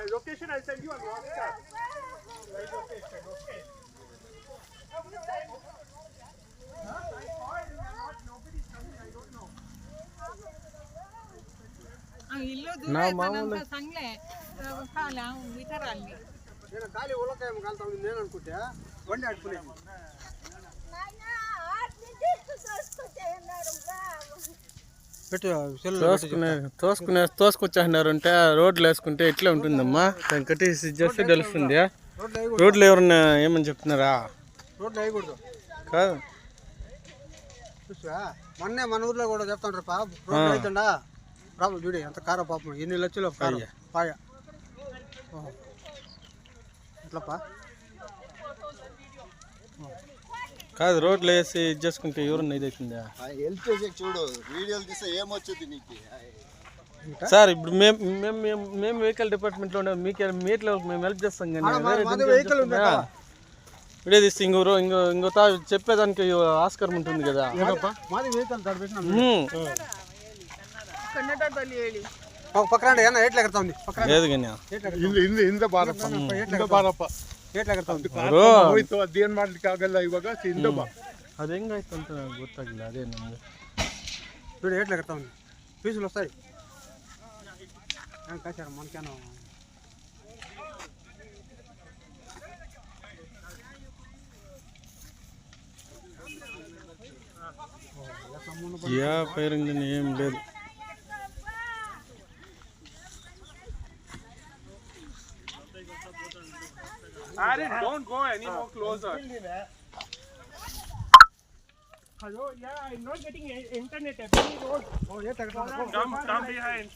Location I send you on WhatsApp. Right location, okay. ಇಲ್ಲೋ ದೂರ ಆಯ್ತಾನಂತ ಸಂಗ್ಲೆ ಕಾಲ ವಿತರಲ್ಲಿ నేను ఖాళీ ఉల్లకాయ కాలుతా ఉంది నేను అనుకుంటే బండి ఆడుకునే తోసుకొచ్చేసినారంటే రోడ్లు వేసుకుంటే ఎట్లా ఉంటుందమ్మా దాన్ని కట్టేసి చేస్తే తెలుస్తుంది. రోడ్లు ఎవరన్నా ఏమని చెప్తున్నారా? రోడ్లు వేయకూడదు కాదు చూసా మొన్నే మన ఊర్లో కూడా చెప్తాండ్రు పా రోడ్లు అవుతుండా ప్రాబ్లం చూడు ఎంత కార పాపం ఎన్ని లక్షలు పాయ ఎట్లప్పా కాదు రోడ్లు వేసి ఇది చేసుకుంటే ఎవరన్నా ఇది అవుతుందా? హెల్ప్ చేసే చూడు వీడియోలు తీస్తే ఏమొచ్చుద్ది నీకు సార్ ఇప్పుడు మేము వెహికల్ డిపార్ట్మెంట్లో ఉండే మీట్లో మేము హెల్ప్ చేస్తాం కానీ వీడియో తీస్తే ఇంకో చెప్పేదానికి ఆస్కారం ఉంటుంది కదా. పక్కన ఏట్లా ఎగతా ఉంది లేదు కానీ ಹಿಂದೆ ಬಾರಪ್ಪ ಅದೇನ್ ಮಾಡ್ಲಿಕ್ಕೆ ಆಗಲ್ಲ ಇವಾಗ ಹಿಂದೆ ಬಾ. ಅದು ಹೆಂಗಾಯ್ತು ಅಂತ ನನಗೆ ಗೊತ್ತಾಗಿಲ್ಲ. ಅದೇ ನಮ್ಗೆ చూడు ఏట్లా ఎగతా ఉంది పీసులు వస్తాయి కాచారు మనకేనో ఫైరింగ్ ఏం లేదు. Arif, don't go any more closer. Hello, yeah, I'm not getting internet. Every road. Oh ఏట్లా ఎగతా Come behind.